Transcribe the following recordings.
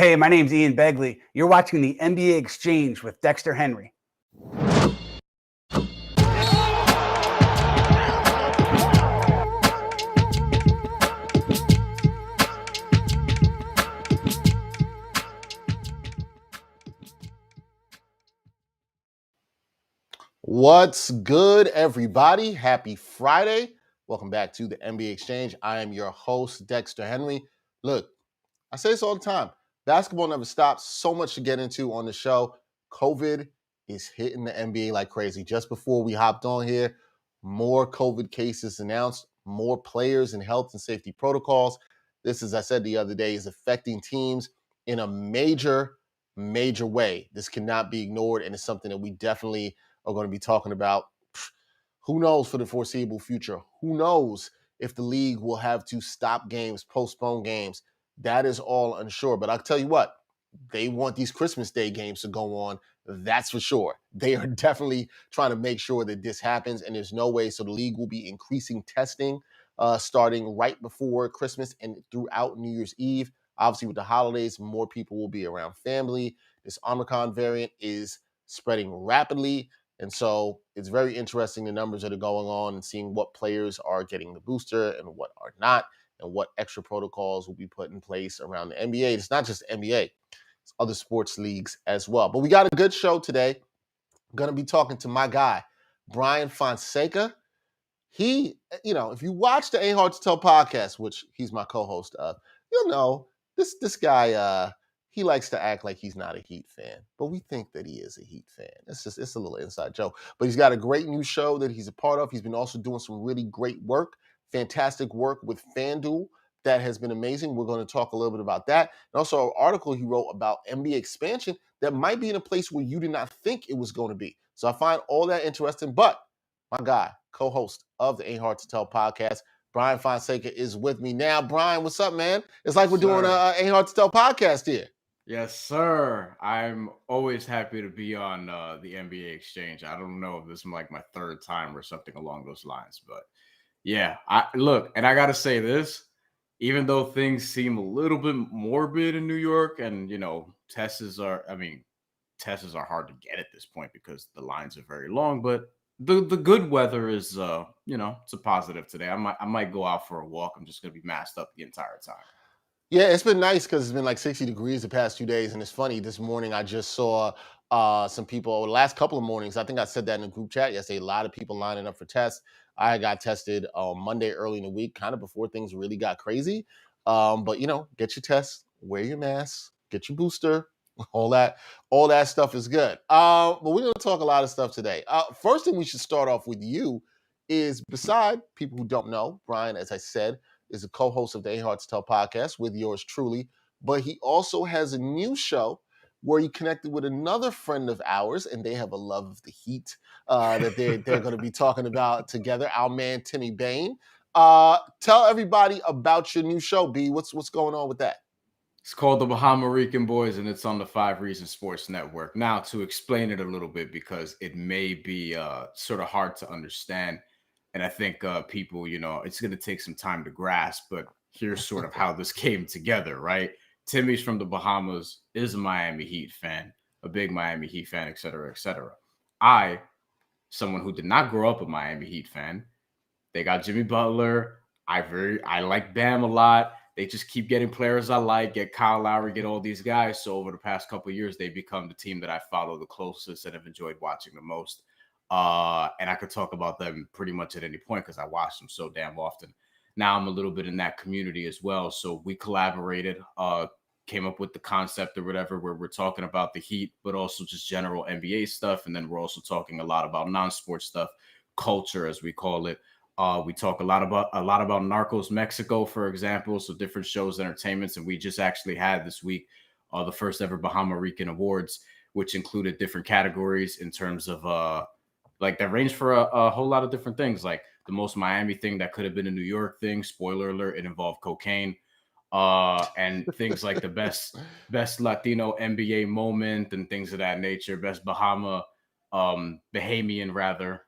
Hey, my name's Ian Begley. You're watching the NBA Exchange with Dexter Henry. What's good, everybody? Happy Friday. Welcome back to the NBA Exchange. I am your host, Dexter Henry. Look, I say this all the time. Basketball never stops. So much to get into on the show. COVID is hitting the NBA like crazy. Just before we hopped on here, more COVID cases announced, more players and health and safety protocols. This, as I said the other day, is affecting teams in a major way. This cannot be ignored, and it's something that we definitely are going to be talking about. Who knows for the foreseeable future? Who knows if the league will have to stop games, postpone games? That is all unsure. But I'll tell you what, they want these Christmas Day games to go on. That's for sure. They are definitely trying to make sure that this happens, and there's no way. So the league will be increasing testing starting right before Christmas and throughout New Year's Eve. Obviously, with the holidays, more people will be around family. This Omicron variant is spreading rapidly. And so it's very interesting, the numbers that are going on and seeing what players are getting the booster and what are not, and what extra protocols will be put in place around the NBA. It's not just the NBA, it's other sports leagues as well. But we got a good show today. I'm going to be talking to my guy, Bryan Fonseca. He, if you watch the Ain't Hard to Tell podcast, which he's my co-host of, you'll know this guy, he likes to act like he's not a Heat fan, but we think that he is a Heat fan. It's a little inside joke. But he's got a great new show that he's a part of. He's been also doing some really great work, fantastic work with Fan Duel. That has been amazing. We're going to talk a little bit about that. And also an article he wrote about NBA expansion that might be in a place where you did not think it was going to be. So I find all that interesting. But my guy, co-host of the Ain't Hard to Tell podcast, Bryan Fonseca, is with me now. Bryan, what's up, man? It's like we're doing a Ain't Hard to Tell podcast here. Yes, sir. I'm always happy to be on the NBA Exchange. I don't know if this is like my third time or something along those lines, but yeah, I gotta say this, even though things seem a little bit morbid in New York, and tests are hard to get at this point because the lines are very long, but the good weather is it's a positive today. I might go out for a walk. I'm just gonna be masked up the entire time. Yeah, it's been nice because it's been like 60 degrees the past 2 days. And it's funny, this morning I just saw some people, the last couple of mornings, I think I said that in the group chat yesterday, a lot of people lining up for tests. I got tested Monday early in the week, kind of before things really got crazy. But, get your tests, wear your mask, get your booster, all that stuff is good. But we're going to talk a lot of stuff today. First thing we should start off with you is, beside people who don't know, Bryan, as I said, is a co-host of the Ain't Hard to Tell podcast with yours truly, but he also has a new show where he connected with another friend of ours, and they have a love of the Heat that they're going to be talking about together, our man Timmy Bain. Tell everybody about your new show, B. What's going on with that? It's called the Bahamarican Boys, and it's on the 5 Reasons Sports Network. Now, to explain it a little bit, because it may be sort of hard to understand, and I think people, it's going to take some time to grasp, but here's sort of how this came together, right? Timmy's from the Bahamas, is a Miami Heat fan, a big Miami Heat fan, et cetera, et cetera. I, someone who did not grow up a Miami Heat fan, they got Jimmy Butler. I like Bam a lot. They just keep getting players I like, get Kyle Lowry, get all these guys. So over the past couple of years, they've become the team that I follow the closest and have enjoyed watching the most. And I could talk about them pretty much at any point because I watch them so damn often. Now I'm a little bit in that community as well. So we collaborated, came up with the concept or whatever, where we're talking about the Heat, but also just general NBA stuff. And then we're also talking a lot about non-sports stuff, culture, as we call it. We talk a lot about Narcos Mexico, for example. So different shows, entertainments. And we just actually had this week the first ever Bahamarican Awards, which included different categories in terms of that range for a whole lot of different things. Like the most Miami thing that could have been a New York thing. Spoiler alert, it involved cocaine. And things like the best Latino NBA moment and things of that nature. Best Bahamian rather,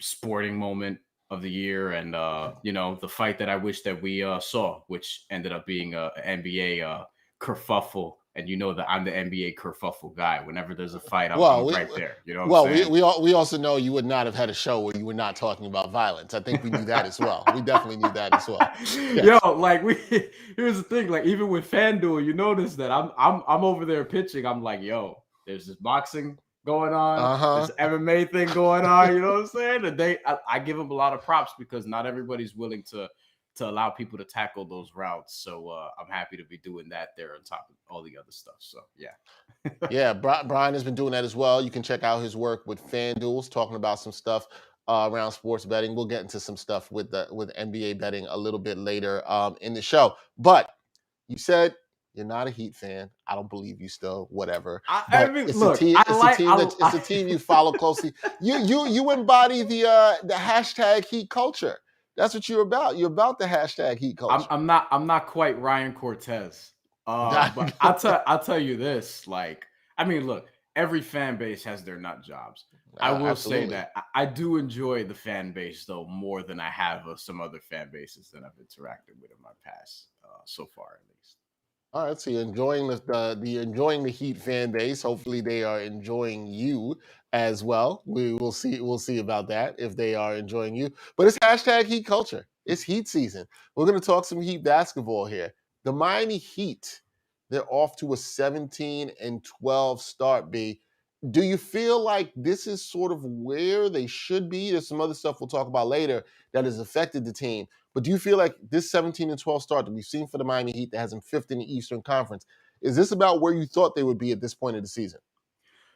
sporting moment of the year. And, the fight that I wish that we saw, which ended up being a NBA kerfuffle And you know that I'm the NBA kerfuffle guy. Whenever there's a fight, I'm Well, right there. You know what I'm saying? we also know you would not have had a show where you were not talking about violence. I think we knew that as well. We definitely knew that as well. Yo, like here's the thing. Like even with Fan Duel, you notice that I'm over there pitching. I'm like, yo, there's this boxing going on, this MMA thing going on. You know what I'm saying? And I give them a lot of props because not everybody's willing to allow people to tackle those routes. So I'm happy to be doing that there on top of all the other stuff. So yeah. Yeah, Bryan has been doing that as well. You can check out his work with Fan Duels, talking about some stuff around sports betting. We'll get into some stuff with NBA betting a little bit later in the show. But you said you're not a Heat fan. I don't believe you still, whatever. I mean, it's look, it's a team you follow closely. You embody the hashtag Heat culture. That's what you're about. You're about the hashtag Heat culture. I'm not quite Ryan Cortez. But I'll tell you this. Like, I mean, look, every fan base has their nut jobs. I will say that I do enjoy the fan base though more than I have of some other fan bases that I've interacted with in my past, so far at least. All right, so you're enjoying enjoying the Heat fan base. Hopefully, they are enjoying you as well. We'll see about that if they are enjoying you. But it's hashtag Heat culture. It's Heat season. We're going to talk some Heat basketball here. The Miami Heat, they're off to a 17-12 start. B. Do you feel like this is sort of where they should be? There's some other stuff we'll talk about later that has affected the team. But do you feel like this 17-12 start that we've seen for the Miami Heat that has them fifth in the Eastern Conference, is this about where you thought they would be at this point of the season?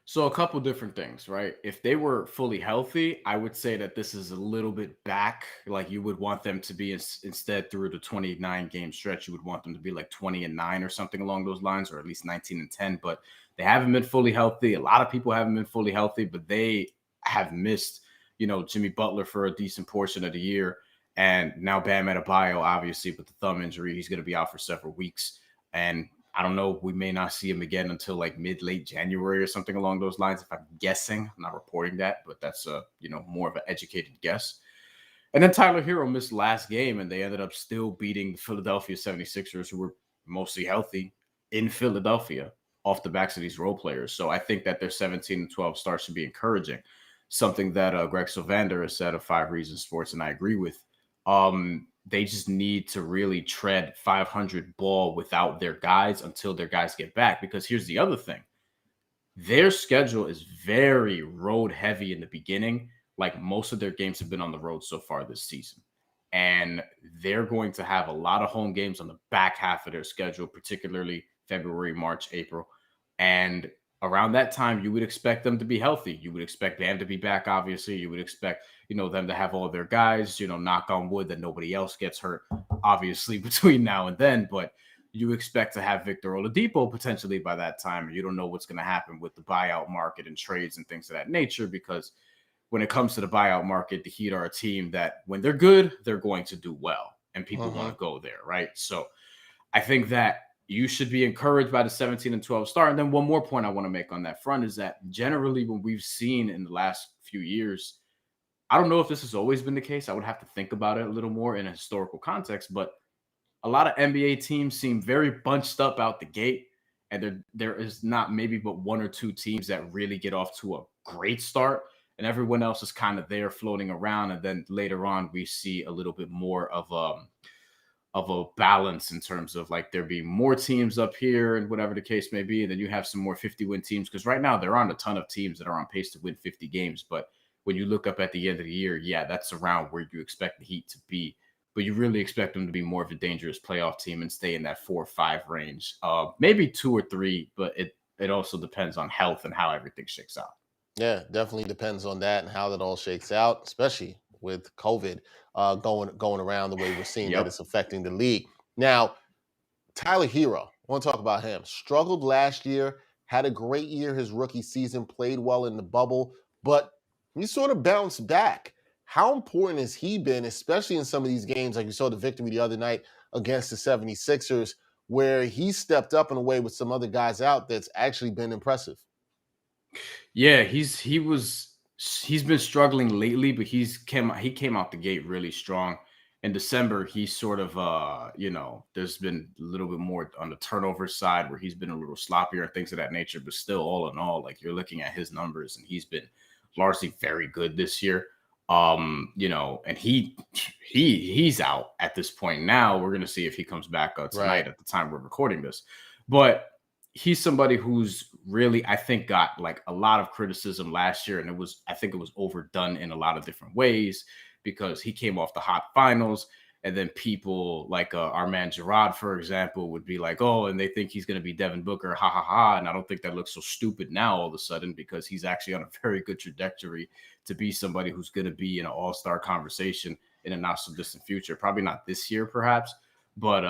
So a couple different things, right? If they were fully healthy, I would say that this is a little bit back. Like you would want them to be instead through the 29 game stretch, you would want them to be like 20-9 or something along those lines, or at least 19-10. But they haven't been fully healthy. A lot of people haven't been fully healthy, but they have missed, Jimmy Butler for a decent portion of the year. And now Bam Adebayo, obviously with the thumb injury, he's going to be out for several weeks. And I don't know, we may not see him again until like late January or something along those lines. If I'm guessing, I'm not reporting that, but that's more of an educated guess. And then Tyler Herro missed last game and they ended up still beating the Philadelphia 76ers, who were mostly healthy in Philadelphia off the backs of these role players. So I think that their 17-12 start should be encouraging. Something that Greg Sylvander has said of 5 Reasons Sports, and I agree with. They just need to really tread 500 ball without their guys until their guys get back. Because here's the other thing. Their schedule is very road heavy in the beginning. Like most of their games have been on the road so far this season. And they're going to have a lot of home games on the back half of their schedule, particularly February, March, April. And around that time, you would expect them to be healthy. You would expect Bam to be back, obviously. You would expect, them to have all their guys, knock on wood that nobody else gets hurt, obviously, between now and then. But you expect to have Victor Oladipo potentially by that time. You don't know what's going to happen with the buyout market and trades and things of that nature, because when it comes to the buyout market, the Heat are a team that when they're good, they're going to do well. And people want to go there, right? So I think that you should be encouraged by the 17-12 start. And then one more point I want to make on that front is that generally when we've seen in the last few years, I don't know if this has always been the case. I would have to think about it a little more in a historical context, but a lot of NBA teams seem very bunched up out the gate. And there is not maybe but 1 or 2 teams that really get off to a great start. And everyone else is kind of there floating around. And then later on, we see a little bit more of a balance in terms of like there being more teams up here and whatever the case may be. And then you have some more 50-win teams, because right now there aren't a ton of teams that are on pace to win 50 games. But when you look up at the end of the year, yeah, that's around where you expect the Heat to be. But you really expect them to be more of a dangerous playoff team and stay in that 4 or 5 range. Maybe 2 or 3, but it also depends on health and how everything shakes out. Yeah, definitely depends on that and how that all shakes out, especially with COVID going around the way we're seeing that it's affecting the league. Now, Tyler Herro, I want to talk about him. Struggled last year, had a great year his rookie season, played well in the bubble, but he sort of bounced back. How important has he been, especially in some of these games, like you saw the victory the other night against the 76ers, where he stepped up in a way with some other guys out that's actually been impressive? Yeah, he's been struggling lately, but he came out the gate really strong. in December, he's sort of, there's been a little bit more on the turnover side where he's been a little sloppier and things of that nature. But still, all in all, like you're looking at his numbers and he's been largely very good this year. And he's out at this point now. We're gonna see if he comes back tonight at the time we're recording this. But he's somebody who's really, I think, got like a lot of criticism last year, and I think it was overdone in a lot of different ways because he came off the hot finals. And then people like our man Gerard, for example, would be like, oh, and they think he's going to be Devin Booker, ha, ha, ha. And I don't think that looks so stupid now all of a sudden because he's actually on a very good trajectory to be somebody who's going to be in an all-star conversation in a not-so-distant future. Probably not this year, perhaps, but,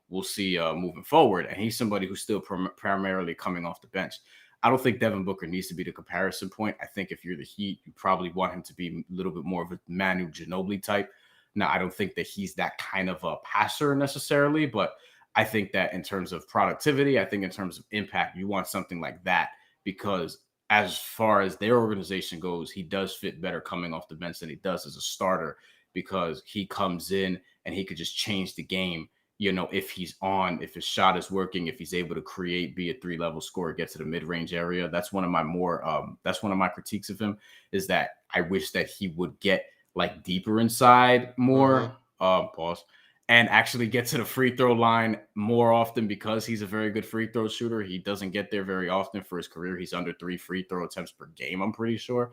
we'll see moving forward. And he's somebody who's still primarily coming off the bench. I don't think Devin Booker needs to be the comparison point. I think if you're the Heat, you probably want him to be a little bit more of a Manu Ginobili type. Now, I don't think that he's that kind of a passer necessarily, but I think that in terms of productivity, I think in terms of impact, you want something like that because as far as their organization goes, he does fit better coming off the bench than he does as a starter because he comes in and he could just change the game. If he's on, if his shot is working, if he's able to create, be a 3-level scorer, get to the mid-range area. That's one of my critiques of him is that I wish that he would get like deeper inside more, and actually get to the free throw line more often because he's a very good free throw shooter. He doesn't get there very often for his career. He's under 3 free throw attempts per game, I'm pretty sure.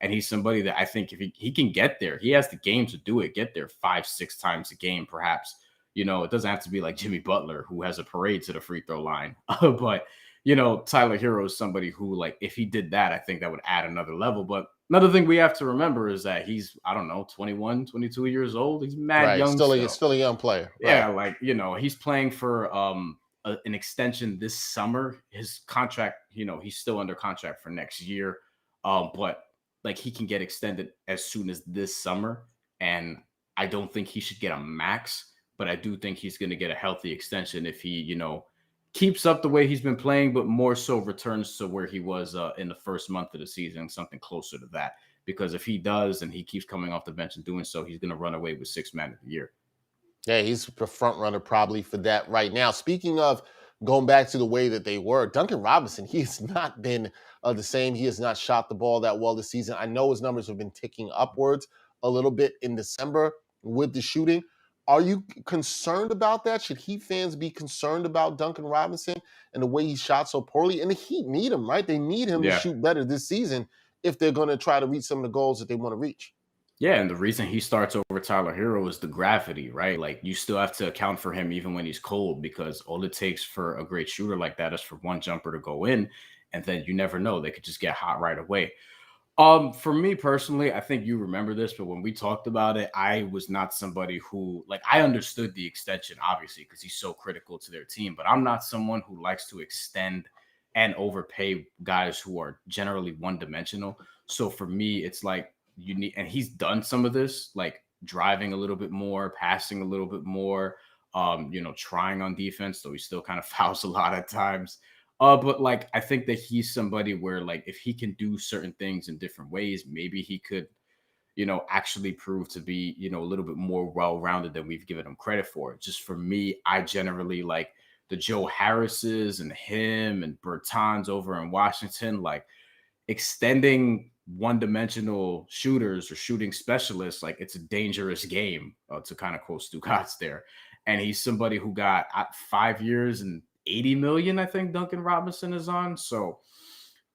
And he's somebody that I think if he can get there, he has the game to do it, get there 5-6 times a game, perhaps. It doesn't have to be like Jimmy Butler, who has a parade to the free throw line. But, Tyler Herro is somebody who, like, if he did that, I think that would add another level. But another thing we have to remember is that he's, 21, 22 years old. He's mad young. Still a young player. Yeah, he's playing for an extension this summer. His contract, he's still under contract for next year. But like he can get extended as soon as this summer. And I don't think he should get a max, but I do think he's going to get a healthy extension if he, keeps up the way he's been playing, but more so returns to where he was in the first month of the season, something closer to that. Because if he does and he keeps coming off the bench and doing so, he's going to run away with 6th man of the year. Yeah, he's the front runner probably for that right now. Speaking of going back to the way that they were, Duncan Robinson, he has not been the same. He has not shot the ball that well this season. I know his numbers have been ticking upwards a little bit in December with the shooting. Are you concerned about that? Should Heat fans be concerned about Duncan Robinson and the way he shot so poorly? And the Heat need him, right? They need him to shoot better this season if they're going to try to reach some of the goals that they want to reach. Yeah, and the reason he starts over Tyler Herro is the gravity, right? Like, you still have to account for him even when he's cold because all it takes for a great shooter like that is for one jumper to go in, and then you never know. They could just get hot right away. For me personally, I think you remember this, but when we talked about it, I was not somebody who, like, I understood the extension, obviously, because he's so critical to their team, but I'm not someone who likes to extend and overpay guys who are generally one-dimensional. So for me, it's like you need, and he's done some of this, like driving a little bit more, passing a little bit more, trying on defense, though he still kind of fouls a lot at times. But like, I think that he's somebody where, like, if he can do certain things in different ways, maybe he could, actually prove to be, a little bit more well-rounded than we've given him credit for. Just for me, I generally like the Joe Harrises and him and Bertans over in Washington, like extending one-dimensional shooters or shooting specialists. Like, it's a dangerous game, to kind of quote Stu Katz there. And he's somebody who got 5 years and 80 million, I think Duncan Robinson is on. So,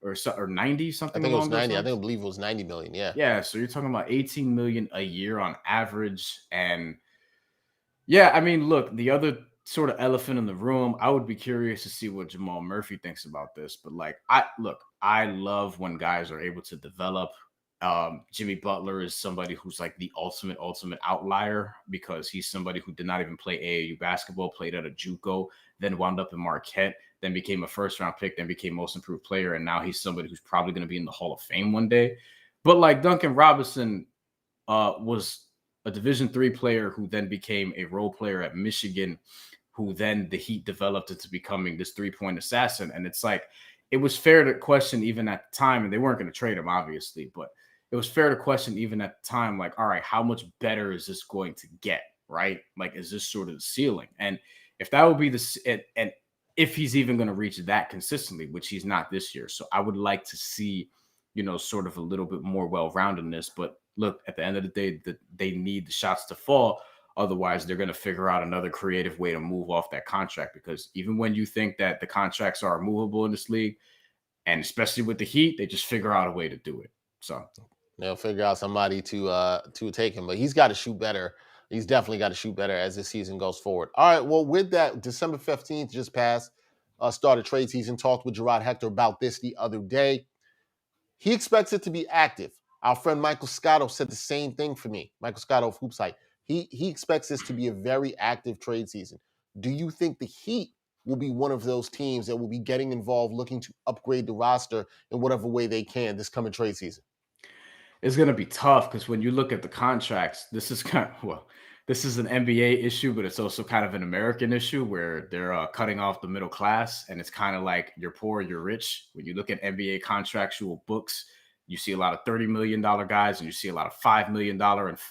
or 90 something. I think it was 90. I believe it was 90 million. Yeah. Yeah. So you're talking about 18 million a year on average. And yeah, I mean, look, the other sort of elephant in the room, I would be curious to see what Jamal Murphy thinks about this. But like, I love when guys are able to develop. Jimmy Butler is somebody who's like the ultimate outlier because he's somebody who did not even play AAU basketball, played at a JUCO, then wound up in Marquette, then became a first-round pick, then became most improved player, and now he's somebody who's probably going to be in the Hall of Fame one day. But like, Duncan Robinson was a Division III player who then became a role player at Michigan, who then the Heat developed into becoming this three-point assassin. And it's like, it was fair to question even at the time, and they weren't going to trade him, obviously, but it was fair to question even at the time, like, all right, how much better is this going to get, right? Like, is this sort of the ceiling? And if that would be and if he's even going to reach that consistently, which he's not this year. So I would like to see, sort of a little bit more well-roundedness. But look, at the end of the day, they need the shots to fall. Otherwise, they're going to figure out another creative way to move off that contract, because even when you think that the contracts are movable in this league, and especially with the Heat, they just figure out a way to do it. So they'll figure out somebody to take him, but he's got to shoot better. He's definitely got to shoot better as this season goes forward. All right, well, with that, December 15th just passed, started trade season. Talked with Gerard Hector about this the other day. He expects it to be active. Our friend Michael Scotto said the same thing for me. Michael Scotto of Hoopsite. He expects this to be a very active trade season. Do you think the Heat will be one of those teams that will be getting involved, looking to upgrade the roster in whatever way they can this coming trade season? It's going to be tough, because when you look at the contracts, this is this is an NBA issue, but it's also kind of an American issue where they're cutting off the middle class. And it's kind of like you're poor, you're rich. When you look at NBA contractual books, you see a lot of $30 million guys, and you see a lot of $5 million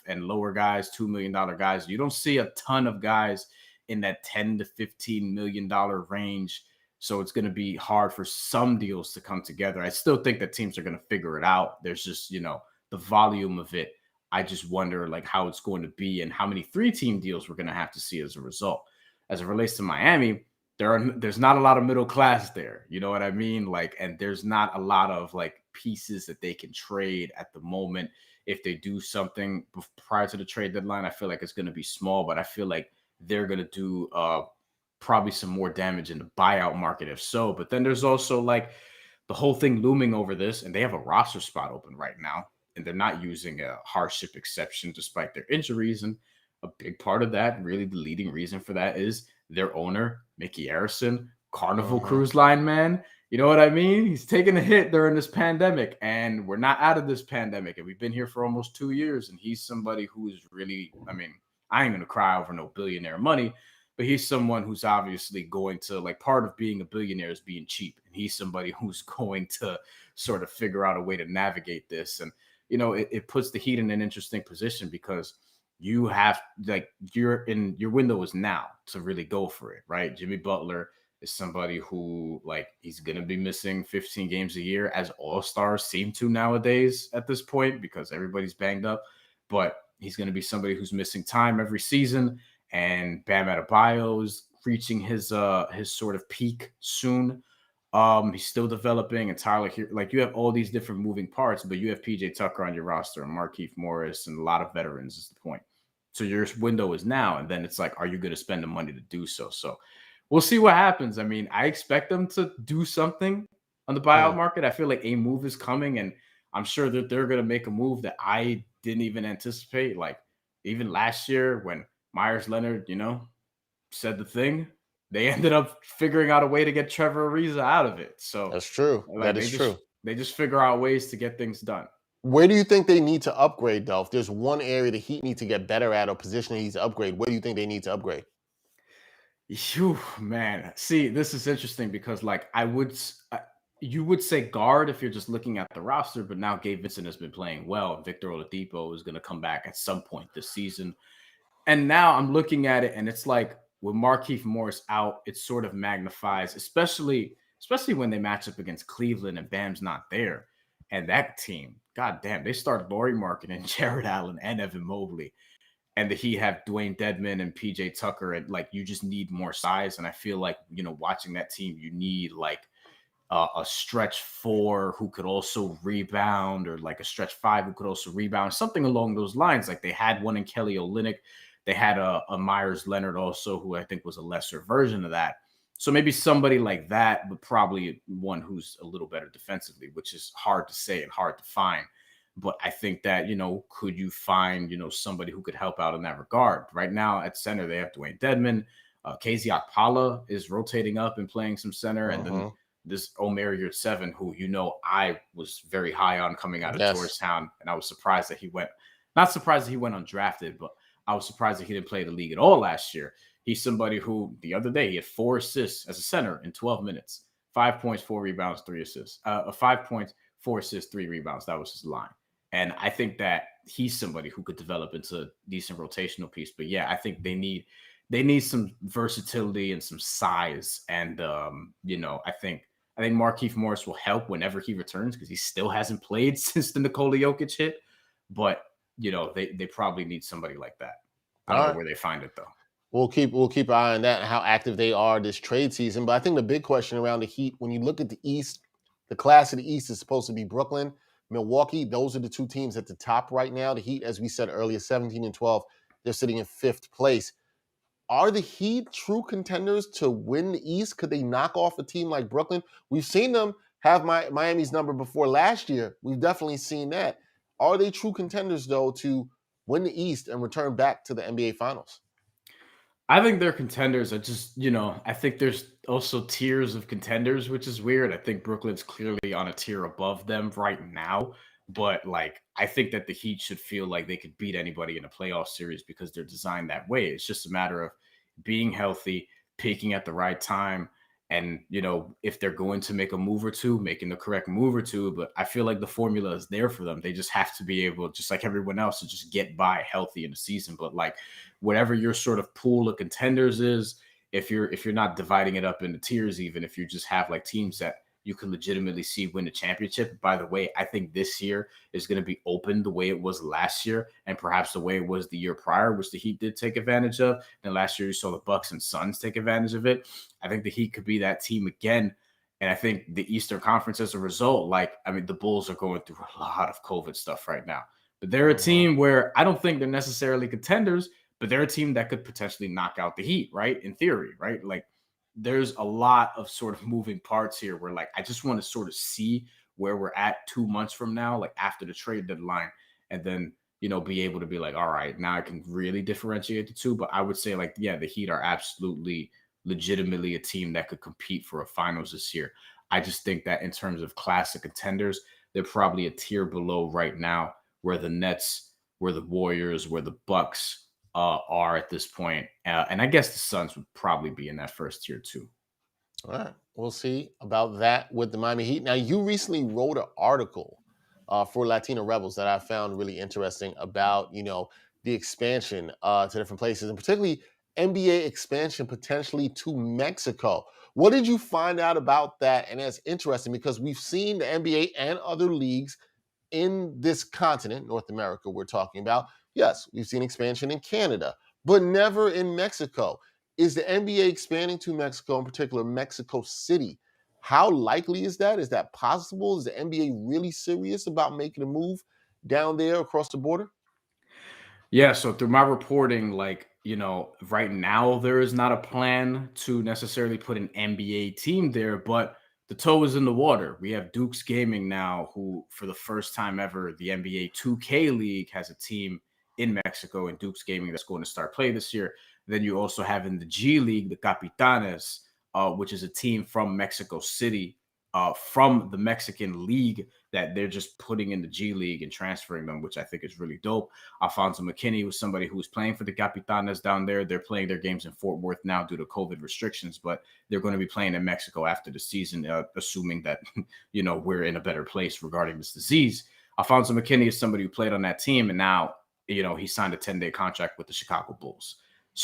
and lower guys, $2 million guys. You don't see a ton of guys in that $10 to $15 million range. So it's going to be hard for some deals to come together. I still think that teams are going to figure it out. There's just, the volume of it. I just wonder like how it's going to be and how many 3-team deals we're going to have to see as a result. As it relates to Miami, there's not a lot of middle class there. You know what I mean? Like, and there's not a lot of like pieces that they can trade at the moment. If they do something prior to the trade deadline, I feel like it's going to be small, but I feel like they're going to do probably some more damage in the buyout market if so. But then there's also like the whole thing looming over this, and they have a roster spot open right now, and they're not using a hardship exception despite their injuries. And a big part of that, really the leading reason for that, is their owner, Mickey Arison, Carnival Cruise Line man. You know what I mean? He's taking a hit during this pandemic, and we're not out of this pandemic. And we've been here for almost 2 years. And he's somebody who is really, I ain't going to cry over no billionaire money, but he's someone who's obviously going to, like, part of being a billionaire is being cheap. And he's somebody who's going to sort of figure out a way to navigate this. And, it puts the Heat in an interesting position, because you have, like, your window is now to really go for it, right? Jimmy Butler is somebody who, like, he's going to be missing 15 games a year, as all-stars seem to nowadays at this point, because everybody's banged up. But he's going to be somebody who's missing time every season. And Bam Adebayo is reaching his sort of peak soon. He's still developing, and Tyler here, like, you have all these different moving parts, but you have PJ Tucker on your roster and Markieff Morris and a lot of veterans is the point. So your window is now, and then it's like, are you going to spend the money to do so? So we'll see what happens. I mean, I expect them to do something on the buyout market. I feel like a move is coming, and I'm sure that they're going to make a move that I didn't even anticipate. Like, even last year when Myers Leonard, said the thing, they ended up figuring out a way to get Trevor Ariza out of it. So that's true. Like, that is true. They just figure out ways to get things done. Where do you think they need to upgrade, though? If there's one area the Heat need to get better at, or position they need to upgrade, where do you think they need to upgrade? Phew, man. See, this is interesting, because like you would say guard if you're just looking at the roster, but now Gabe Vincent has been playing well. Victor Oladipo is going to come back at some point this season. And now I'm looking at it, and it's like, with Markieff Morris out, it sort of magnifies, especially when they match up against Cleveland and Bam's not there. And that team, goddamn, they start Lauri Markkanen, Jared Allen, and Evan Mobley. And the Heat have Dwayne Dedmon and PJ Tucker, and like, you just need more size. And I feel like, watching that team, you need like a stretch 4 who could also rebound, or like a stretch 5 who could also rebound, something along those lines. Like, they had one in Kelly Olynyk. They had a Myers Leonard also, who I think was a lesser version of that. So maybe somebody like that, but probably one who's a little better defensively, which is hard to say and hard to find. But I think that, could you find, somebody who could help out in that regard? Right now at center, they have Dwayne Dedmon. KZ Okpala is rotating up and playing some center. And then this Omer Yurtseven, who, I was very high on coming out of Georgetown. And I was surprised that he went undrafted, but I was surprised that he didn't play the league at all last year. He's somebody who, the other day, he had 4 assists as a center in 12 minutes. 5 points, 4 rebounds, 3 assists. 5 points, 4 assists, 3 rebounds. That was his line. And I think that he's somebody who could develop into a decent rotational piece. But yeah, I think they need some versatility and some size. And I think Markieff Morris will help whenever he returns because he still hasn't played since the Nikola Jokic hit. But they probably need somebody like that. I don't know where they find it though. We'll keep an eye on that and how active they are this trade season. But I think the big question around the Heat, when you look at the East, the class of the East is supposed to be Brooklyn, Milwaukee. Those are the two teams at the top right now. The Heat, as we said earlier, 17 and 12, they're sitting in 5th place. Are the Heat true contenders to win the East? Could they knock off a team like Brooklyn? We've seen them have Miami's number before last year. We've definitely seen that. Are they true contenders, though, to win the East and return back to the NBA Finals? I think they're contenders. I think there's also tiers of contenders, which is weird. I think Brooklyn's clearly on a tier above them right now. But I think that the Heat should feel like they could beat anybody in a playoff series because they're designed that way. It's just a matter of being healthy, peaking at the right time. And, if they're going to make a move or two, making the correct move or two. But I feel like the formula is there for them. They just have to be able, just like everyone else, to just get by healthy in the season. But whatever your sort of pool of contenders is, if you're not dividing it up into tiers, even if you just have teams that you can legitimately see win the championship. By the way, I think this year is going to be open the way it was last year and perhaps the way it was the year prior, which the Heat did take advantage of. And last year you saw the Bucks and Suns take advantage of it. I think the Heat could be that team again. And I think the Eastern Conference as a result, the Bulls are going through a lot of COVID stuff right now. But they're a team where I don't think they're necessarily contenders, but they're a team that could potentially knock out the Heat, right? In theory, right? There's a lot of sort of moving parts here where I just want to sort of see where we're at 2 months from now, after the trade deadline, and then, be able to be all right, now I can really differentiate the two. But I would say the Heat are absolutely legitimately a team that could compete for a finals this year. I just think that in terms of classic contenders, they're probably a tier below right now where the Nets, where the Warriors, where the Bucks, are at this point. And I guess the Suns would probably be in that first tier too. All right. We'll see about that with the Miami Heat. Now, you recently wrote an article for Latino Rebels that I found really interesting about, the expansion to different places, and particularly NBA expansion potentially to Mexico. What did you find out about that? And that's interesting because we've seen the NBA and other leagues in this continent, North America we're talking about. Yes, we've seen expansion in Canada, but never in Mexico. Is the NBA expanding to Mexico, in particular Mexico City? How likely is that? Is that possible? Is the NBA really serious about making a move down there across the border? Yeah, so through my reporting, right now there is not a plan to necessarily put an NBA team there, but the toe is in the water. We have Duke's Gaming now, who for the first time ever, the NBA 2K League has a team in Mexico, and Duke's Gaming that's going to start play this year. Then you also have in the G League, the Capitanes, which is a team from Mexico City, from the Mexican League that they're just putting in the G League and transferring them, which I think is really dope. Alfonso McKinney was somebody who was playing for the Capitanes down there. They're playing their games in Fort Worth now due to COVID restrictions, but they're going to be playing in Mexico after the season, assuming that, we're in a better place regarding this disease. Alfonso McKinney is somebody who played on that team, and now, he signed a 10-day contract with the Chicago Bulls.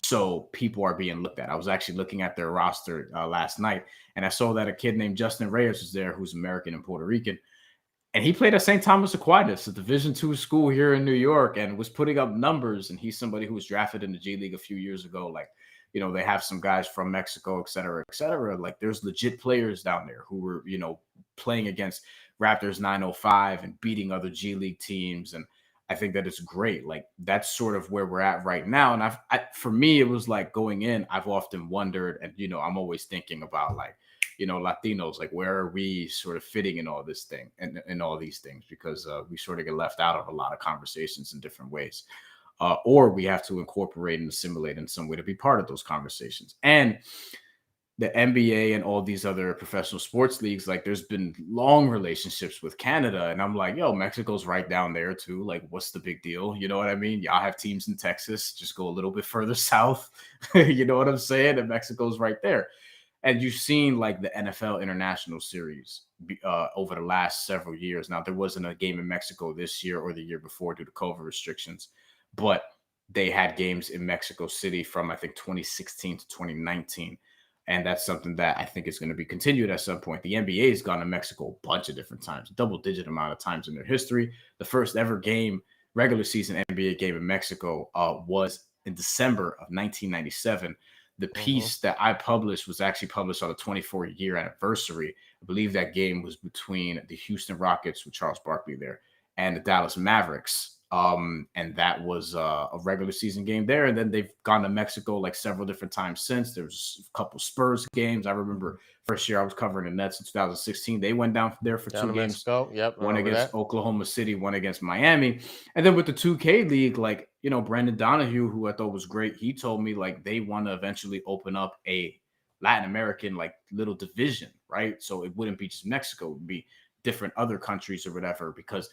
So people are being looked at. I was actually looking at their roster last night, and I saw that a kid named Justin Reyes was there, who's American and Puerto Rican. And he played at St. Thomas Aquinas, a Division II school here in New York, and was putting up numbers. And he's somebody who was drafted in the G League a few years ago. They have some guys from Mexico, et cetera, et cetera. There's legit players down there who were, playing against Raptors 905 and beating other G League teams. And I think that it's great. That's sort of where we're at right now. And for me, it was going in, I've often wondered, and, I'm always thinking about Latinos, where are we sort of fitting in all this thing and in all these things, because we sort of get left out of a lot of conversations in different ways, or we have to incorporate and assimilate in some way to be part of those conversations. And the NBA and all these other professional sports leagues, there's been long relationships with Canada. And I'm Mexico's right down there too. What's the big deal? You know what I mean? Y'all have teams in Texas, just go a little bit further south. You know what I'm saying? And Mexico's right there. And you've seen like the NFL International Series over the last several years. Now, there wasn't a game in Mexico this year or the year before due to COVID restrictions, but they had games in Mexico City from, I think, 2016 to 2019. And that's something that I think is going to be continued at some point. The NBA has gone to Mexico a bunch of different times, double-digit amount of times in their history. The first ever game, regular season NBA game in Mexico was in December of 1997. The piece that I published was actually published on the 24-year anniversary. I believe that game was between the Houston Rockets with Charles Barkley there and the Dallas Mavericks. And that was a regular season game there. And then they've gone to Mexico like several different times since. There's a couple Spurs games. I remember first year I was covering the Nets in 2016. They went down there for two games. Mexico. Yep. One against Oklahoma City, one against Miami. And then with the 2K League, like, you know, Brandon Donahue, who I thought was great, he told me like they want to eventually open up a Latin American like little division, right? So it wouldn't be just Mexico, it would be different other countries or whatever, because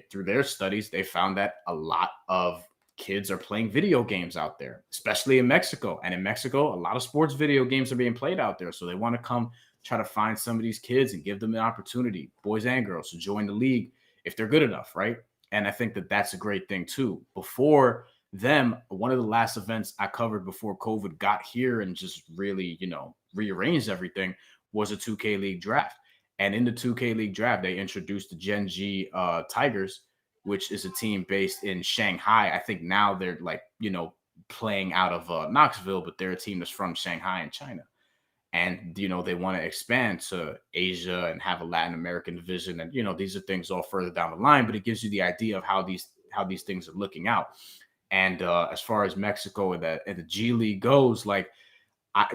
through their studies, they found that a lot of kids are playing video games out there, especially in Mexico. And in Mexico, a lot of sports video games are being played out there. So they want to come try to find some of these kids and give them an opportunity, boys and girls, to join the league if they're good enough, right? And I think that that's a great thing too. Before them, one of the last events I covered before COVID got here and just really, you know, rearranged everything was a 2K League draft. And in the 2K League draft, they introduced the Gen G Tigers, which is a team based in Shanghai. I think now they're like, you know, playing out of Knoxville, but they're a team that's from Shanghai in China. And, you know, they want to expand to Asia and have a Latin American division. And, you know, these are things all further down the line, but it gives you the idea of how these things are looking out. And as far as Mexico and the G League goes, like,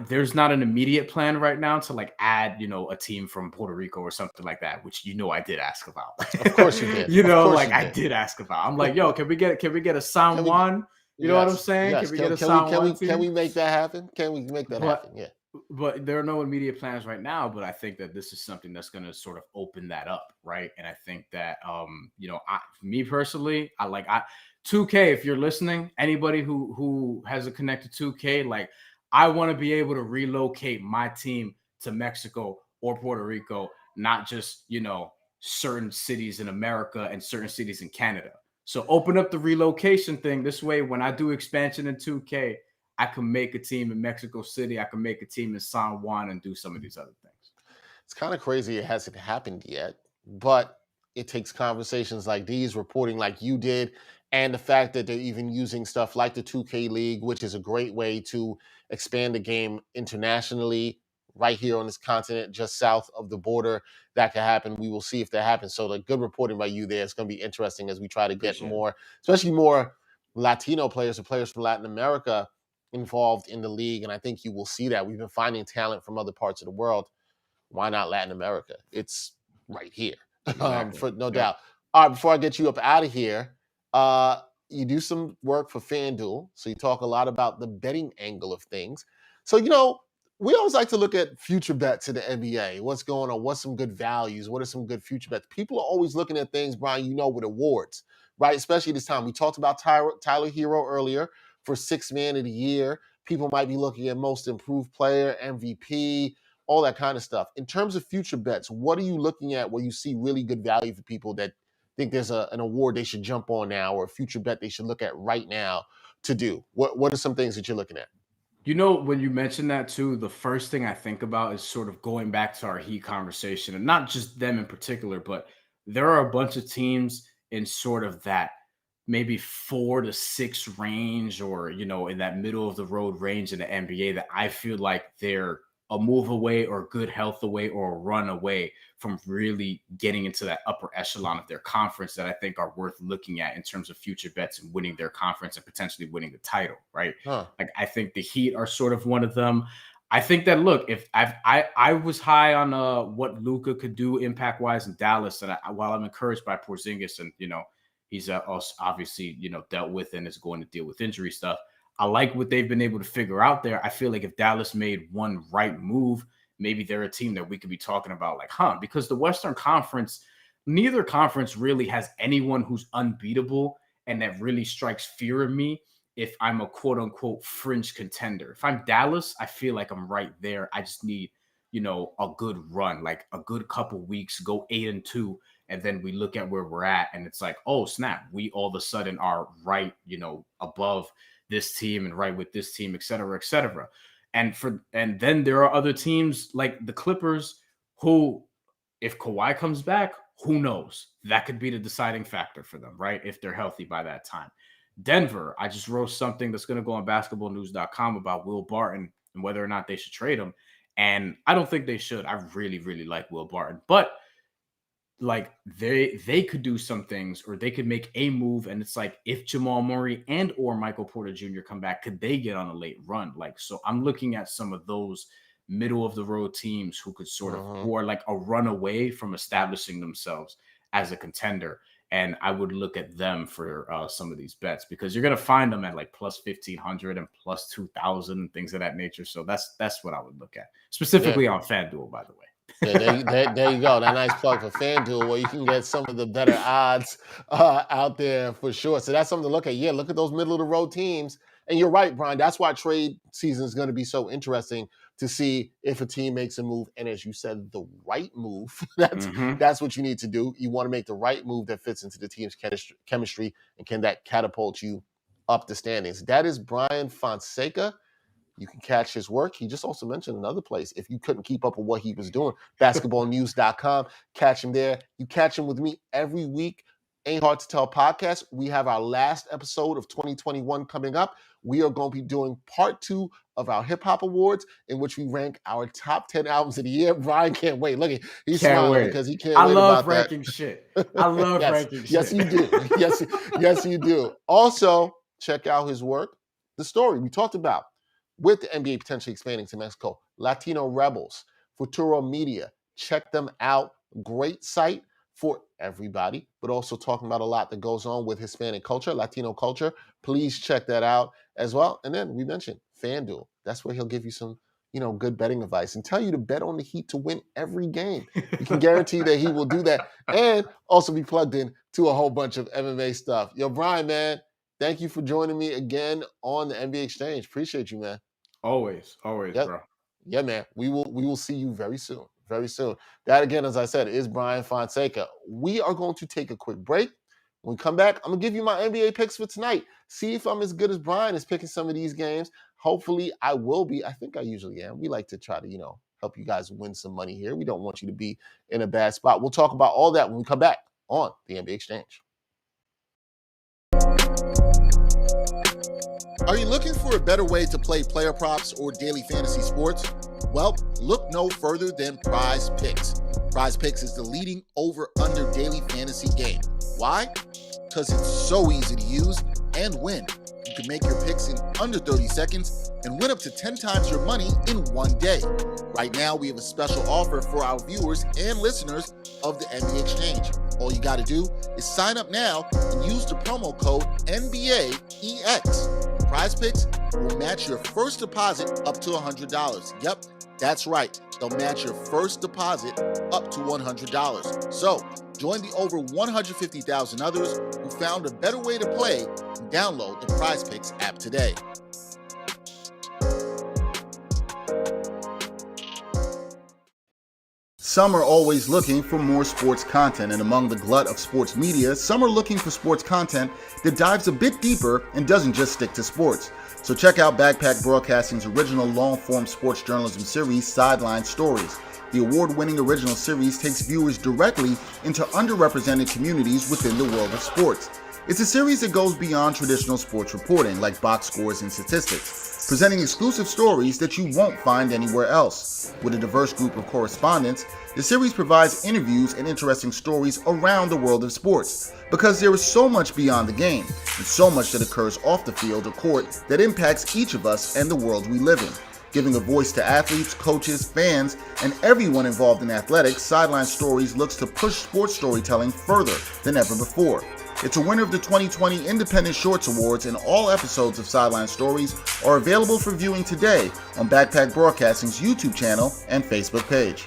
there's not an immediate plan right now to like add, you know, a team from Puerto Rico or something like that, which, you know, I did ask about. Of course you did. You know, like I did ask about. I'm like, yo, can we get a San Juan? You know what I'm saying? Yes. Can we get a San Juan team? Can we make that happen? Can we make that happen? Yeah. But there are no immediate plans right now. But I think that this is something that's going to sort of open that up, right? And I think that, you know, me personally, 2K. If you're listening, anybody who has a connected 2K, like, I want to be able to relocate my team to Mexico or Puerto Rico, not just, you know, certain cities in America and certain cities in Canada. So open up the relocation thing. This way, when I do expansion in 2K, I can make a team in Mexico City. I can make a team in San Juan and do some of these other things. It's kind of crazy it hasn't happened yet, but it takes conversations like these, reporting like you did, and the fact that they're even using stuff like the 2K League, which is a great way to expand the game internationally right here on this continent, just south of the border. That could happen. We will see if that happens. So the good reporting by you there. It's going to be interesting as we try to get more, especially more Latino players or players from Latin America involved in the league. And I think you will see that. We've been finding talent from other parts of the world. Why not Latin America? It's right here, Exactly. for no doubt. All right, before I get you up out of here, you do some work for Fan Duel, so you talk a lot about the betting angle of things. So, you know, we always like to look at future bets in the NBA. What's going on? What's some good values? What are some good future bets? People are always looking at things, Bryan, you know, with awards, right? Especially this time. We talked about Tyler Herro earlier for Sixth Man of the Year. People might be looking at Most Improved Player, MVP, all that kind of stuff. In terms of future bets, what are you looking at where you see really good value for people that think there's an award they should jump on now or a future bet they should look at right now to do? What are some things that you're looking at? You know, when you mention that too, the first thing I think about is sort of going back to our Heat conversation, and not just them in particular, but there are a bunch of teams in sort of that maybe 4 to 6 range, or, you know, in that middle of the road range in the NBA that I feel like they're a move away or good health away or a run away from really getting into that upper echelon of their conference that I think are worth looking at in terms of future bets and winning their conference and potentially winning the title, right? Like, I think the Heat are sort of one of them. I think that, look, if I was high on what Luka could do impact wise in Dallas, and while I'm encouraged by Porzingis, and, you know, he's obviously, you know, dealt with and is going to deal with injury stuff, I like what they've been able to figure out there. I feel like if Dallas made one right move, maybe they're a team that we could be talking about, like, because the Western Conference, neither conference really has anyone who's unbeatable and that really strikes fear in me. if I'm a quote unquote fringe contender. If I'm Dallas, I feel like I'm right there. I just need, a good run, like a good couple weeks, go 8-2. And then we look at where we're at and it's like, oh snap, we all of a sudden are right, above this team and right with this team, et cetera, et cetera. And then there are other teams like the Clippers who, if Kawhi comes back, who knows? That could be the deciding factor for them, right? If they're healthy by that time. Denver, I just wrote something that's going to go on basketballnews.com about Will Barton and whether or not they should trade him. And I don't think they should. I really, really like Will Barton. But like they could do some things, or they could make a move. And it's like, if Jamal Murray and or Michael Porter Jr. come back, could they get on a late run? Like, so I'm looking at some of those middle of the road teams who could sort of, who are like a run away from establishing themselves as a contender. And I would look at them for some of these bets, because you're going to find them at like plus 1,500 and plus 2,000 and things of that nature. So that's what I would look at, specifically on Fan Duel, by the way. There you go. That nice plug for Fan Duel, where you can get some of the better odds out there for sure. So that's something to look at. Yeah, look at those middle of the road teams. And you're right, Brian. That's why trade season is going to be so interesting, to see if a team makes a move. And as you said, the right move. That's what you need to do. You want to make the right move that fits into the team's chemistry, and can that catapult you up the standings. That is Bryan Fonseca. You can catch his work. He just also mentioned another place. If you couldn't keep up with what he was doing, basketballnews.com. Catch him there. You catch him with me every week. Ain't Hard to Tell podcast. We have our last episode of 2021 coming up. We are going to be doing part 2 of our hip hop awards, in which we rank our top 10 albums of the year. Brian can't wait. Look, he's smiling because he can't wait about that. I love ranking shit. I love ranking shit. Yes, you do. Yes, you do. Also, check out his work, The Story we talked about, with the NBA potentially expanding to Mexico. Latino Rebels, Futuro Media. Check them out. Great site for everybody, but also talking about a lot that goes on with Hispanic culture, Latino culture. Please check that out as well. And then we mentioned Fan Duel. That's where he'll give you some, good betting advice and tell you to bet on the Heat to win every game. You can guarantee that he will do that, and also be plugged in to a whole bunch of MMA stuff. Yo, Brian, man, thank you for joining me again on the NBA Exchange. Appreciate you, man. Always, yep. Bro. Yeah, man. We will see you very soon. Very soon. That, again, as I said, is Bryan Fonseca. We are going to take a quick break. When we come back, I'm going to give you my NBA picks for tonight. See if I'm as good as Brian is picking some of these games. Hopefully, I will be. I think I usually am. We like to try to, help you guys win some money here. We don't want you to be in a bad spot. We'll talk about all that when we come back on the NBA Exchange. Are you looking for a better way to play player props or daily fantasy sports? Well, look no further than Prize Picks. Prize Picks is the leading over-under daily fantasy game. Why? Because it's so easy to use and win. You can make your picks in under 30 seconds and win up to 10 times your money in one day. Right now, we have a special offer for our viewers and listeners of the NBA Exchange. All you got to do is sign up now and use the promo code NBAEX. Prize Picks will match your first deposit up to $100. Yep, that's right. They'll match your first deposit up to $100. So, join the over 150,000 others who found a better way to play, and download the Prize Picks app today. Some are always looking for more sports content, and among the glut of sports media, some are looking for sports content that dives a bit deeper and doesn't just stick to sports. So check out Backpack Broadcasting's original long-form sports journalism series, Sideline Stories. The award-winning original series takes viewers directly into underrepresented communities within the world of sports. It's a series that goes beyond traditional sports reporting, like box scores and statistics, presenting exclusive stories that you won't find anywhere else. With a diverse group of correspondents, the series provides interviews and interesting stories around the world of sports, because there is so much beyond the game, and so much that occurs off the field or court that impacts each of us and the world we live in. Giving a voice to athletes, coaches, fans, and everyone involved in athletics, Sideline Stories looks to push sports storytelling further than ever before. It's a winner of the 2020 Independent Shorts Awards, and all episodes of Sideline Stories are available for viewing today on Backpack Broadcasting's YouTube channel and Facebook page.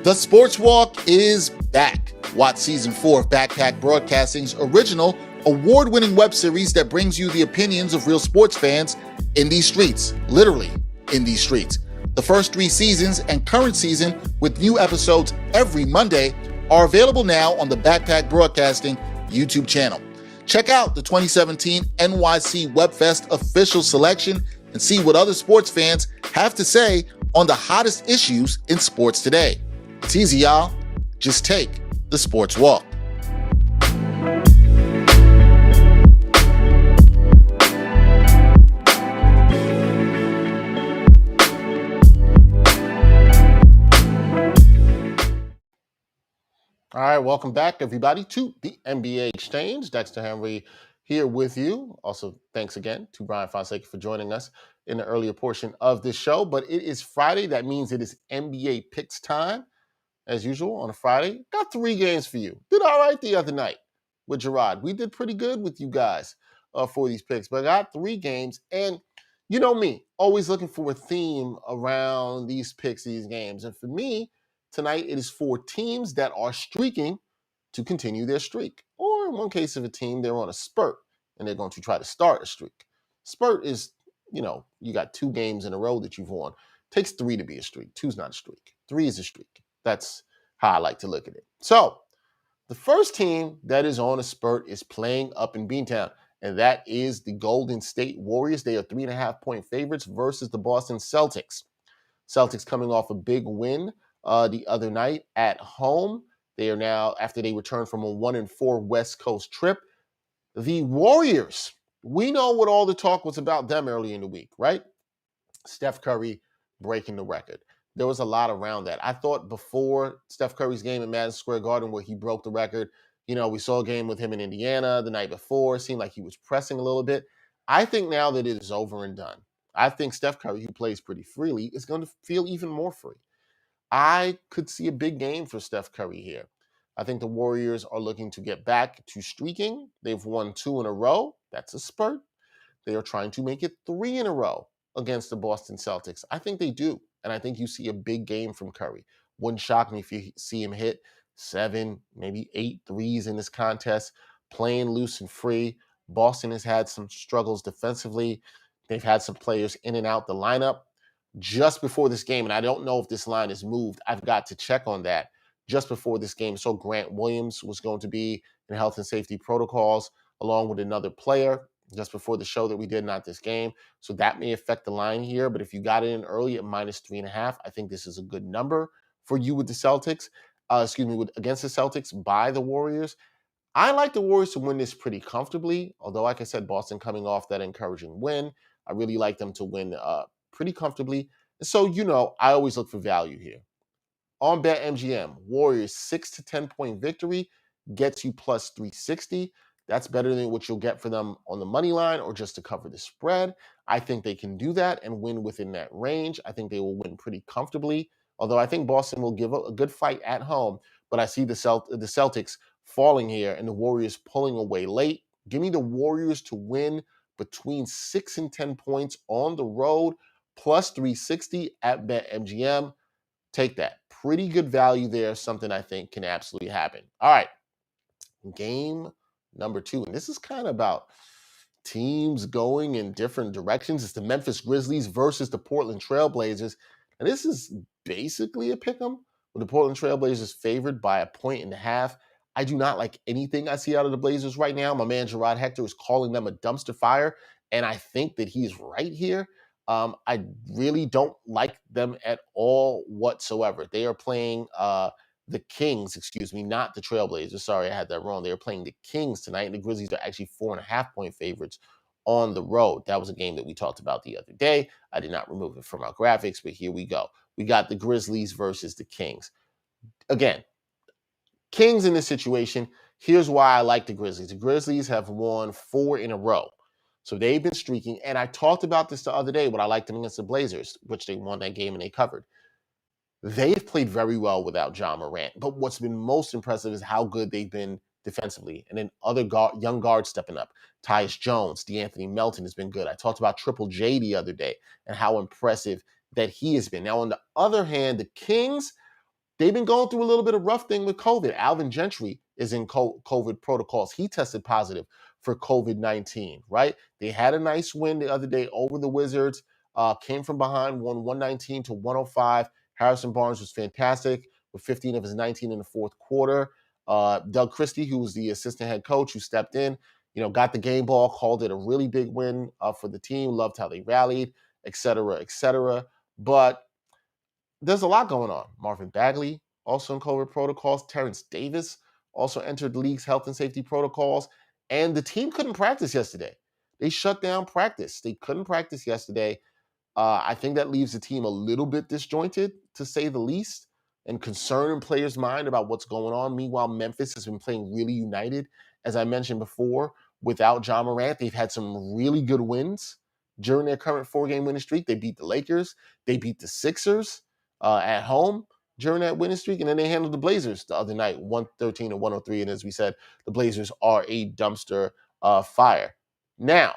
The Sports Walk is back. Watch season 4 of Backpack Broadcasting's original award-winning web series that brings you the opinions of real sports fans in these streets, literally in these streets. The first 3 seasons and current season with new episodes every Monday are available now on the Backpack Broadcasting YouTube channel. Check out the 2017 NYC WebFest official selection and see what other sports fans have to say on the hottest issues in sports today. It's easy, y'all. Just take the Sports Walk. All right, welcome back, everybody, to the NBA Exchange. Dexter Henry here with you. Also, thanks again to Bryan Fonseca for joining us in the earlier portion of this show. But it is Friday. That means it is NBA picks time. As usual, on a Friday, got 3 games for you. Did all right the other night with Gerard. We did pretty good with you guys for these picks. But I got 3 games. And you know me, always looking for a theme around these picks, these games. And for me, tonight, it is 4 teams that are streaking to continue their streak. Or in one case of a team, they're on a spurt, and they're going to try to start a streak. Spurt is, you got 2 games in a row that you've won. Takes 3 to be a streak. 2's not a streak. 3 is a streak. That's how I like to look at it. So the first team that is on a spurt is playing up in Beantown, and that is the Golden State Warriors. They are 3.5-point favorites versus the Boston Celtics. Celtics coming off a big win the other night at home. They are now, after they returned from a 1-4 West Coast trip. The Warriors, we know what all the talk was about them early in the week, right? Steph Curry breaking the record. There was a lot around that. I thought before Steph Curry's game in Madison Square Garden where he broke the record, we saw a game with him in Indiana the night before. It seemed like he was pressing a little bit. I think now that it is over and done, I think Steph Curry, who plays pretty freely, is going to feel even more free. I could see a big game for Steph Curry here. I think the Warriors are looking to get back to streaking. They've won 2 in a row. That's a spurt. They are trying to make it 3 in a row against the Boston Celtics. I think they do. And I think you see a big game from Curry. Wouldn't shock me if you see him hit 7, maybe 8 threes in this contest, playing loose and free. Boston has had some struggles defensively. They've had some players in and out the lineup. Just before this game, and I don't know if this line is moved, I've got to check on that. Just before this game, so Grant Williams was going to be in health and safety protocols along with another player just before the show that we did, not this game. So that may affect the line here. But if you got it in early at -3.5, I think this is a good number for you with the Celtics. Against the Celtics by the Warriors. I like the Warriors to win this pretty comfortably. Although, like I said, Boston coming off that encouraging win. I really like them to win pretty comfortably. And so, I always look for value here. On BetMGM, Warriors 6 to 10-point victory gets you plus 360. That's better than what you'll get for them on the money line or just to cover the spread. I think they can do that and win within that range. I think they will win pretty comfortably, although I think Boston will give a good fight at home. But I see the Celtics falling here and the Warriors pulling away late. Give me the Warriors to win between 6 and 10 points on the road, plus 360 at BetMGM. Take that. Pretty good value there, something I think can absolutely happen. All right, game number 2, and this is kind of about teams going in different directions. It's the Memphis Grizzlies versus the Portland Trailblazers, and this is basically a pick'em with the Portland Trailblazers favored by 1.5 points. I do not like anything I see out of the Blazers right now. My man Gerard Hector is calling them a dumpster fire, and I think that he's right here. I really don't like them at all whatsoever. They are playing the Kings, not the Trailblazers. Sorry, I had that wrong. They are playing the Kings tonight, and the Grizzlies are actually 4.5-point favorites on the road. That was a game that we talked about the other day. I did not remove it from our graphics, but here we go. We got the Grizzlies versus the Kings. Again, Kings in this situation, here's why I like the Grizzlies. The Grizzlies have won 4 in a row. So they've been streaking, and I talked about this the other day when I liked them against the Blazers, which they won that game and they covered. They've played very well without Ja Morant, but what's been most impressive is how good they've been defensively, and then other young guards stepping up. Tyus Jones, DeAnthony Melton has been good. I talked about Triple J the other day and how impressive that he has been. Now, on the other hand, the Kings, they've been going through a little bit of rough thing with COVID. Alvin Gentry is in COVID protocols. He tested positive for COVID-19, right? They had a nice win the other day over the Wizards, came from behind, won 119 to 105. Harrison Barnes was fantastic with 15 of his 19 in the fourth quarter. Doug Christie, who was the assistant head coach who stepped in, got the game ball, called it a really big win for the team, loved how they rallied, et cetera, et cetera. But there's a lot going on. Marvin Bagley, also in COVID protocols. Terrence Davis also entered the league's health and safety protocols. And the team couldn't practice yesterday. They shut down practice. They couldn't practice yesterday. I think that leaves the team a little bit disjointed, to say the least, and concern in players' mind about what's going on. Meanwhile, Memphis has been playing really united. As I mentioned before, without Ja Morant, they've had some really good wins during their current 4-game winning streak. They beat the Lakers. They beat the Sixers at home during that winning streak, and then they handled the Blazers the other night, 113 to 103. And as we said, the Blazers are a dumpster fire. Now,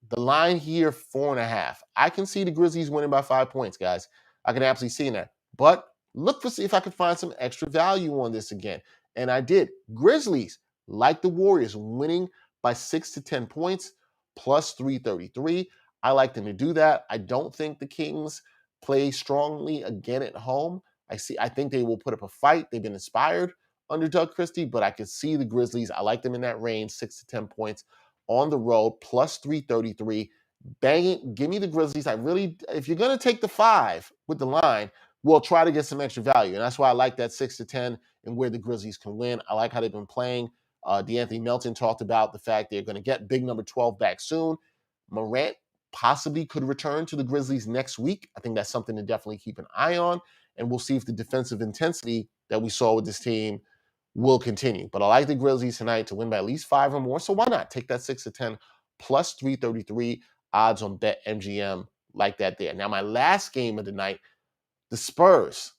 the line here, 4.5. I can see the Grizzlies winning by 5 points, guys. I can absolutely see that. But look to see if I can find some extra value on this again. And I did. Grizzlies, like the Warriors, winning by 6 to 10 points, plus 333. I like them to do that. I don't think the Kings play strongly again at home. I think they will put up a fight. They've been inspired under Doug Christie, but I can see the Grizzlies. I like them in that range, 6 to 10 points on the road, plus 333. Bang it. Give me the Grizzlies. If you're going to take the 5 with the line, we'll try to get some extra value. And that's why I like that 6 to 10 and where the Grizzlies can win. I like how they've been playing. DeAnthony Melton talked about the fact they're going to get big number 12 back soon. Morant possibly could return to the Grizzlies next week. I think that's something to definitely keep an eye on. And we'll see if the defensive intensity that we saw with this team will continue. But I like the Grizzlies tonight to win by at least 5 or more. So why not take that 6 to 10 plus 333 odds on BetMGM like that there. Now, my last game of the night, the Spurs.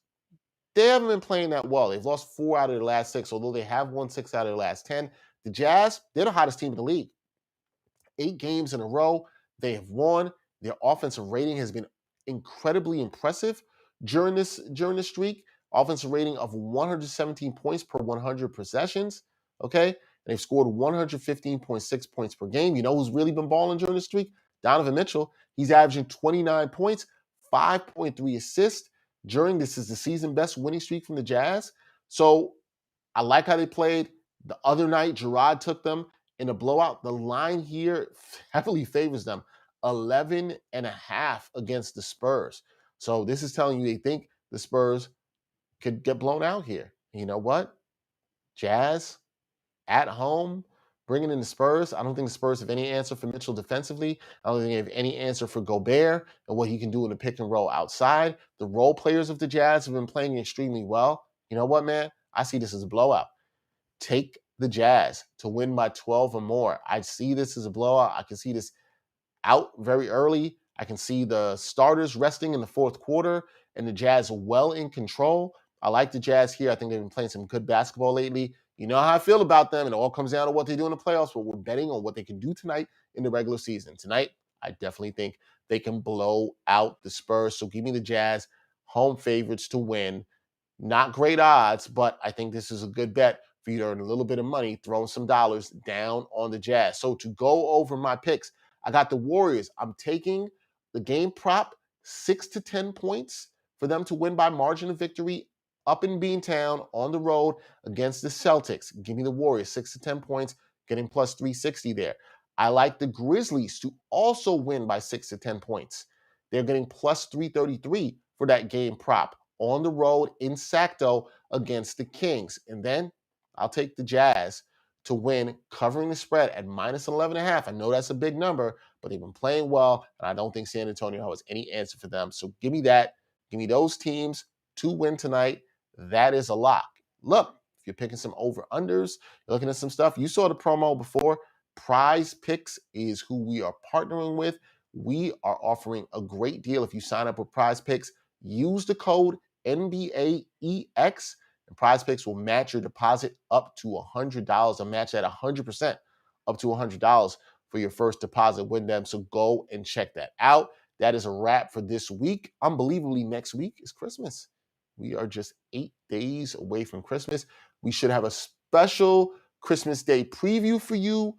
They haven't been playing that well. They've lost 4 out of the last 6, although they have won 6 out of the last 10. The Jazz, they're the hottest team in the league. 8 games in a row, they have won. Their offensive rating has been incredibly impressive during this streak. Offensive rating of 117 points per 100 possessions, okay? And they've scored 115.6 points per game. You know who's really been balling during the streak? Donovan Mitchell. He's averaging 29 points, 5.3 assists. This is the season best winning streak from the Jazz. So I like how they played. The other night, Gerard took them in a blowout. The line here heavily favors them, 11.5 against the Spurs. So this is telling you they think the Spurs could get blown out here. You know what? Jazz at home, bringing in the Spurs. I don't think the Spurs have any answer for Mitchell defensively. I don't think they have any answer for Gobert and what he can do in the pick and roll outside. The role players of the Jazz have been playing extremely well. You know what, man? I see this as a blowout. Take the Jazz to win by 12 or more. I see this as a blowout. I can see this out very early. I can see the starters resting in the fourth quarter and the Jazz well in control. I like the Jazz here. I think they've been playing some good basketball lately. You know how I feel about them. It all comes down to what they do in the playoffs, but we're betting on what they can do tonight in the regular season. Tonight, I definitely think they can blow out the Spurs. So give me the Jazz, home favorites to win. Not great odds, but I think this is a good bet for you to earn a little bit of money, throwing some dollars down on the Jazz. So to go over my picks, I got the Warriors. I'm taking the game prop, 6 to 10 points for them to win by margin of victory up in Beantown on the road against the Celtics. Give me the Warriors, 6 to 10 points, getting plus 360 there. I like the Grizzlies to also win by 6 to 10 points. They're getting plus 333 for that game prop on the road in Sacto against the Kings. And then I'll take the Jazz to win, covering the spread at minus 11.5. I know that's a big number, but they've been playing well, and I don't think San Antonio has any answer for them. So give me that. Give me those teams to win tonight. That is a lock. Look, if you're picking some over-unders, you're looking at some stuff. You saw the promo before. Prize Picks is who we are partnering with. We are offering a great deal if you sign up with Prize Picks. Use the code NBAEX, and Prize Picks will match your deposit up to $100. I'll match that 100% up to $100 for your first deposit with them. So go and check that out. That is a wrap for this week. Unbelievably, next week is Christmas. We are just 8 days away from Christmas. We should have a special Christmas Day preview for you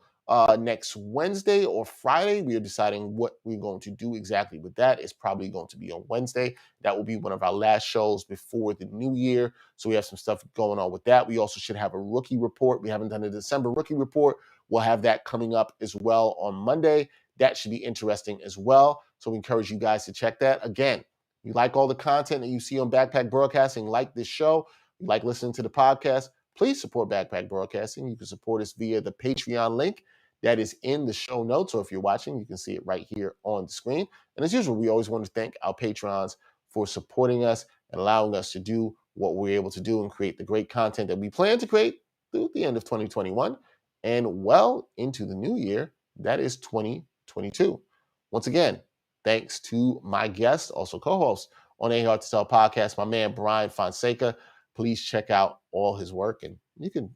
next Wednesday or Friday. We are deciding what we're going to do exactly with that. It's probably going to be on Wednesday. That will be one of our last shows before the new year. So we have some stuff going on with that. We also should have a rookie report. We haven't done a December rookie report. We'll have that coming up as well on Monday. That should be interesting as well. So we encourage you guys to check that. Again, you like all the content that you see on Backpack Broadcasting, like this show, you like listening to the podcast, please support Backpack Broadcasting. You can support us via the Patreon link that is in the show notes, or if you're watching, you can see it right here on the screen. And as usual, we always want to thank our patrons for supporting us and allowing us to do what we're able to do and create the great content that we plan to create through the end of 2021 and well into the new year, that is 2022. Once again, thanks to my guest, also co-host on A Hard to Tell podcast, my man Bryan Fonseca. Please check out all his work, and you can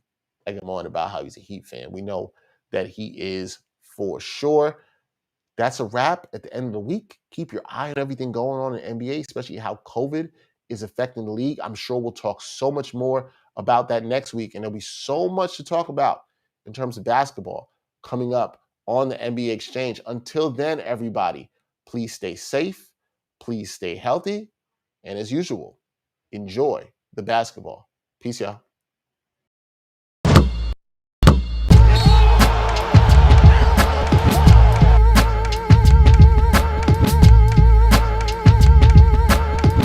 egg him on about how he's a Heat fan. We know that he is for sure. That's a wrap at the end of the week. Keep your eye on everything going on in NBA, especially how COVID is affecting the league. I'm sure we'll talk so much more about that next week, and there'll be so much to talk about in terms of basketball coming up on the NBA Exchange. Until then, everybody, please stay safe, please stay healthy, and as usual, enjoy the basketball. Peace, y'all.